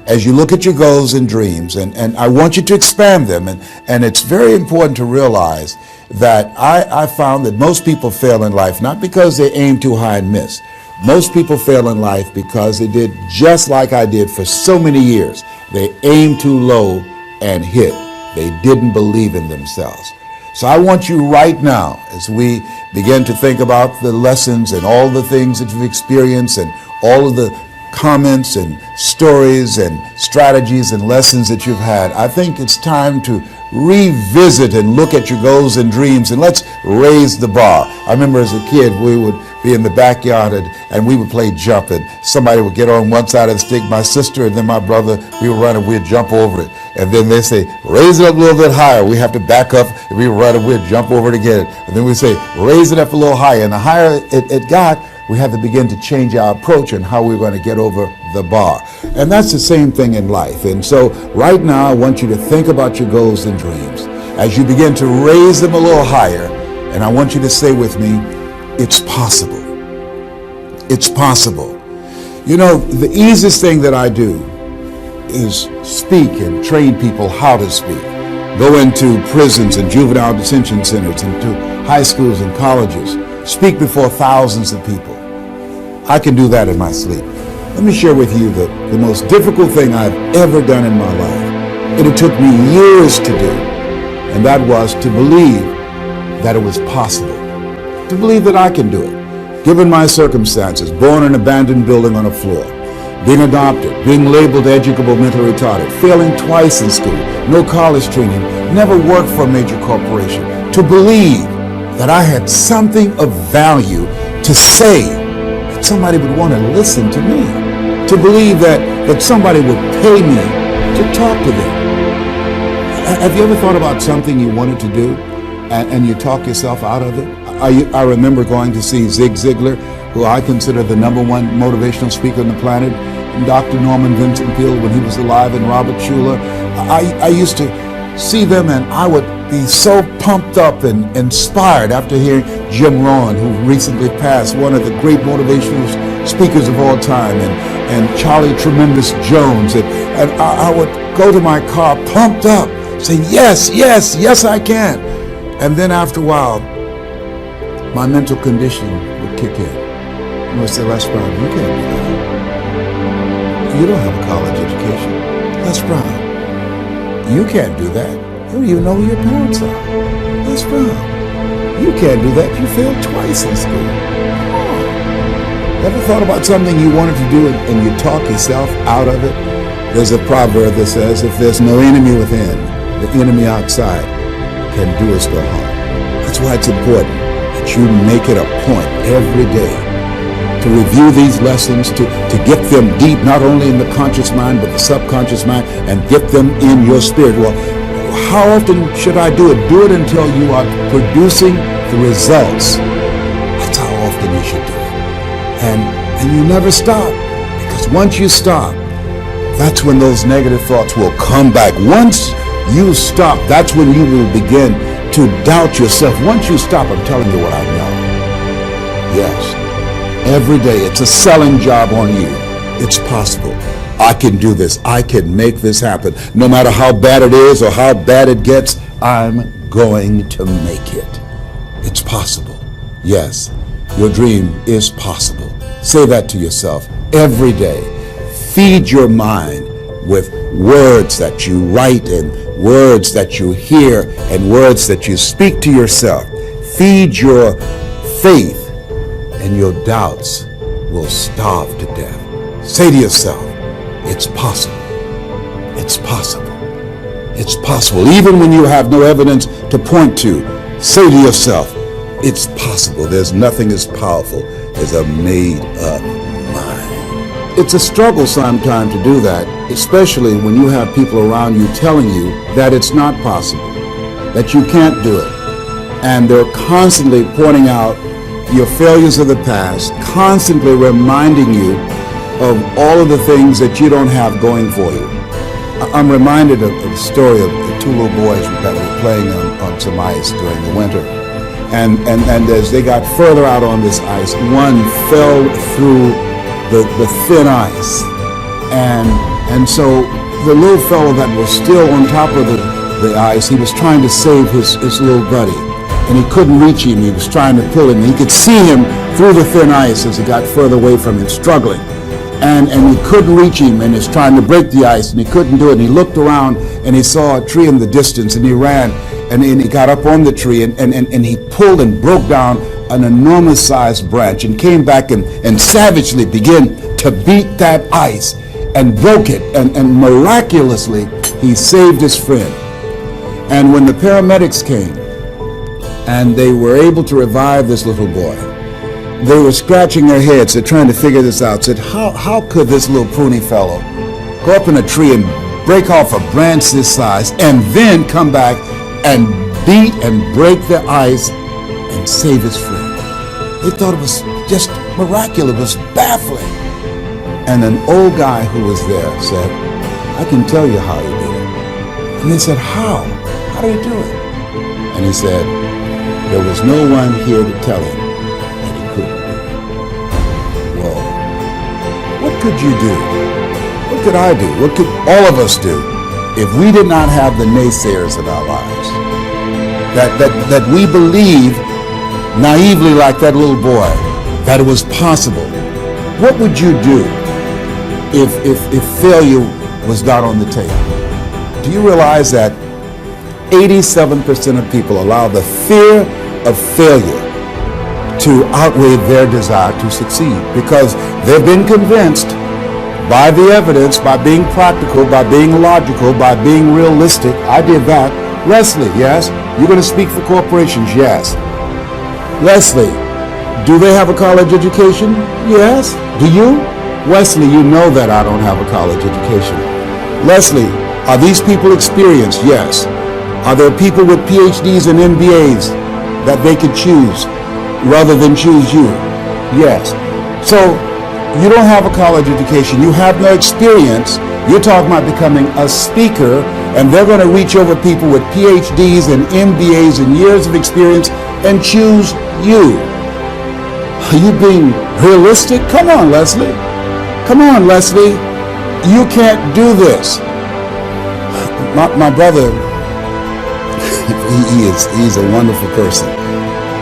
as you look at your goals and dreams, and I want you to expand them, and it's very important to realize that I found that most people fail in life not because they aim too high and miss. Most people fail in life because they did just like I did for so many years. They aimed too low and hit. They didn't believe in themselves. So I want you right now, as we begin to think about the lessons and all the things that you've experienced and all of the comments and stories and strategies and lessons that you've had, I think it's time to revisit and look at your goals and dreams, and let's raise the bar. I remember as a kid, we would be in the backyard and we would play jump, and somebody would get on one side of the stick, my sister and then my brother, we would run and we'd jump over it. And then they say, raise it up a little bit higher. We have to back up, and we would run and we'd jump over it again. And then we'd say, raise it up a little higher. And the higher it got, we had to begin to change our approach and how we were going to get over the bar. And that's the same thing in life. And so right now, I want you to think about your goals and dreams as you begin to raise them a little higher. And I want you to say with me, it's possible. It's possible. You know, the easiest thing that I do is speak and train people how to speak. Go into prisons and juvenile detention centers, into high schools and colleges. Speak before thousands of people. I can do that in my sleep. Let me share with you the most difficult thing I've ever done in my life. And it took me years to do. And that was to believe that it was possible. To believe that I can do it. Given my circumstances, born in an abandoned building on a floor, being adopted, being labeled educable mentally retarded, failing twice in school, no college training, never worked for a major corporation. To believe that I had something of value to say, that somebody would want to listen to me, to believe that somebody would pay me to talk to them. Have you ever thought about something you wanted to do and you talk yourself out of it? I remember going to see Zig Ziglar, who I consider the #1 motivational speaker on the planet, and Dr. Norman Vincent Peale when he was alive, and Robert Schuller. I used to see them and I would be so pumped up and inspired after hearing Jim Rohn, who recently passed, one of the great motivational speakers of all time, and Charlie Tremendous Jones. And I would go to my car pumped up, saying, yes, yes, yes, I can. And then after a while, my mental condition would kick in. And I would say, Les Brown, you can't do that. You don't have a college education. Les Brown, you can't do that. You don't even know who your parents are. Les Brown, you can't do that. You failed twice in school. Come on. Ever thought about something you wanted to do and you talk yourself out of it? There's a proverb that says, if there's no enemy within, the enemy outside can do us no harm. That's why it's important that you make it a point every day to review these lessons, to get them deep, not only in the conscious mind, but the subconscious mind, and get them in your spirit. Well, how often should I do it? Do it until you are producing the results. That's how often you should do it. And you never stop, because once you stop, that's when those negative thoughts will come back. Once you stop, that's when you will begin to doubt yourself. Once you stop, I'm telling you what I know. Yes, every day it's a selling job on you. It's possible. I can do this. I can make this happen. No matter how bad it is or how bad it gets, I'm going to make it. It's possible. Yes, your dream is possible. Say that to yourself every day. Feed your mind with words that you write and words that you hear and words that you speak to yourself. Feed your faith and your doubts will starve to death. Say to yourself, it's possible. It's possible. It's possible. Even when you have no evidence to point to, say to yourself, it's possible. There's nothing as powerful as a made-up mind. It's a struggle sometimes to do that, especially when you have people around you telling you that it's not possible, that you can't do it. And they're constantly pointing out your failures of the past, constantly reminding you of all of the things that you don't have going for you. I'm reminded of the story of the two little boys that were playing on some ice during the winter. And as they got further out on this ice, one fell through the thin ice and And so the little fellow that was still on top of the ice, he was trying to save his little buddy. And he couldn't reach him. He was trying to pull him. He could see him through the thin ice as he got further away from him, struggling. And he couldn't reach him, and he's trying to break the ice, and he couldn't do it. And he looked around, and he saw a tree in the distance, and he ran, and he got up on the tree, and he pulled and broke down an enormous sized branch, and came back and savagely began to beat that ice, and broke it, and miraculously, he saved his friend. And when the paramedics came, and they were able to revive this little boy, they were scratching their heads. They're trying to figure this out. Said, how could this little pruny fellow go up in a tree and break off a branch this size and then come back and beat and break the ice and save his friend? They thought it was just miraculous. It was baffling. And an old guy who was there said, I can tell you how he did it. And they said, how? How did he do it? And he said, there was no one here to tell him that he couldn't do it. Whoa. What could you do? What could I do? What could all of us do if we did not have the naysayers in our lives? That we believe naively like that little boy that it was possible. What would you do if failure was not on the table? Do you realize that 87% of people allow the fear of failure to outweigh their desire to succeed because they've been convinced by the evidence, by being practical, by being logical, by being realistic. I did that. Leslie, yes? You're going to speak for corporations? Yes. Leslie, do they have a college education? Yes. Do you? Wesley, you know that I don't have a college education. Leslie, are these people experienced? Yes. Are there people with PhDs and MBAs that they could choose rather than choose you? Yes. So you don't have a college education. You have no experience. You're talking about becoming a speaker, and they're going to reach over people with PhDs and MBAs and years of experience and choose you. Are you being realistic? Come on, Leslie. Come on, Leslie. You can't do this. My brother, he's a wonderful person.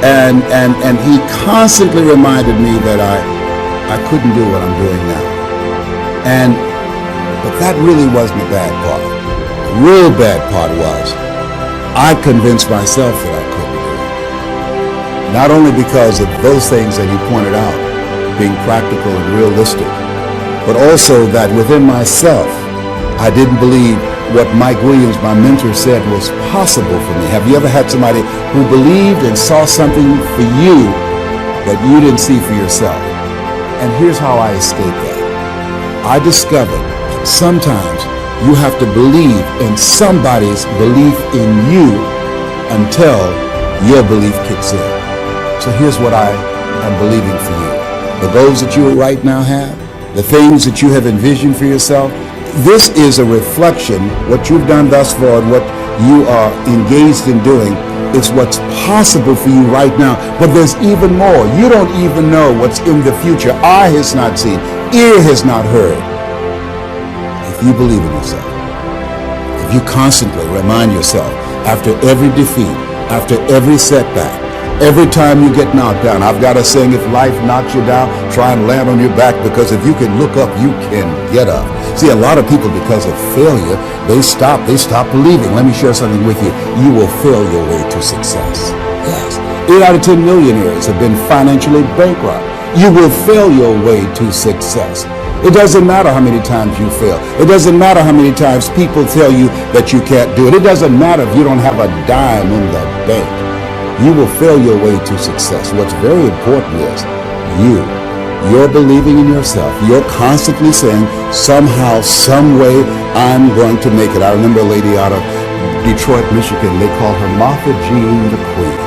And he constantly reminded me that I couldn't do what I'm doing now. But that really wasn't the bad part. The real bad part was I convinced myself that I couldn't do it. Not only because of those things that he pointed out, being practical and realistic, but also that within myself, I didn't believe what Mike Williams, my mentor, said was possible for me. Have you ever had somebody who believed and saw something for you that you didn't see for yourself? And here's how I escaped that. I discovered that sometimes you have to believe in somebody's belief in you until your belief kicks in. So here's what I am believing for you. The goals that you right now have, the things that you have envisioned for yourself, this is a reflection. What you've done thus far and what you are engaged in doing is what's possible for you right now. But there's even more. You don't even know what's in the future. Eye has not seen, ear has not heard. If you believe in yourself, if you constantly remind yourself after every defeat, after every setback, every time you get knocked down, I've got a saying, if life knocks you down, try and land on your back, because if you can look up, you can get up. See, a lot of people, because of failure, they stop believing. Let me share something with you. You will fail your way to success. Yes. 8 out of 10 millionaires have been financially bankrupt. You will fail your way to success. It doesn't matter how many times you fail. It doesn't matter how many times people tell you that you can't do it. It doesn't matter if you don't have a dime in the bank. You will fail your way to success. What's very important is you're believing in yourself. You're constantly saying, somehow, some way, I'm going to make it. I remember a lady out of Detroit, Michigan. They called her Martha Jean the Queen.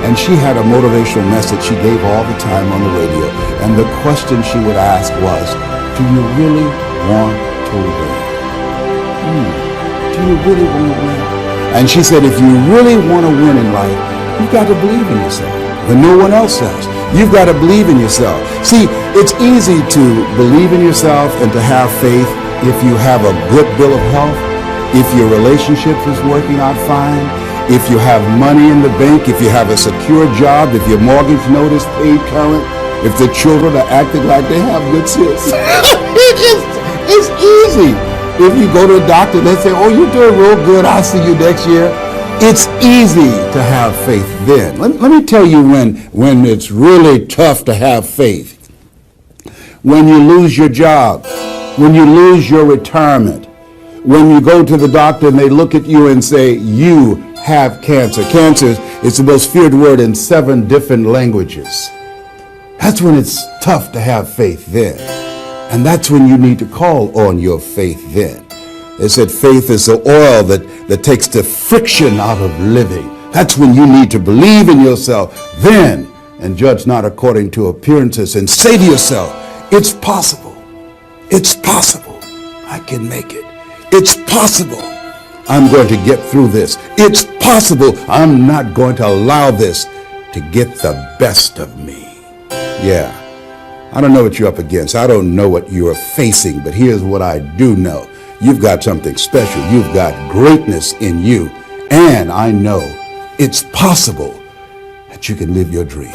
And she had a motivational message she gave all the time on the radio. And the question she would ask was, do you really want to win? Do you really want to win? And she said, if you really want to win in life, you've got to believe in yourself when no one else does. You've got to believe in yourself. See, it's easy to believe in yourself and to have faith if you have a good bill of health, if your relationship is working out fine, if you have money in the bank, if you have a secure job, if your mortgage note is paid current, if the children are acting like they have good sense. It's easy. If you go to a doctor, they say, oh, you're doing real good, I'll see you next year. It's easy to have faith then. Let me tell you when it's really tough to have faith. When you lose your job, when you lose your retirement, when you go to the doctor and they look at you and say, you have cancer. Cancer is the most feared word in 7 different languages. That's when it's tough to have faith then. And that's when you need to call on your faith then. They said faith is the oil that takes the friction out of living. That's when you need to believe in yourself then and judge not according to appearances and say to yourself, it's possible. It's possible. I can make it. It's possible. I'm going to get through this. It's possible. I'm not going to allow this to get the best of me. Yeah. I don't know what you're up against. I don't know what you're facing, but here's what I do know. You've got something special. You've got greatness in you. And I know it's possible that you can live your dream.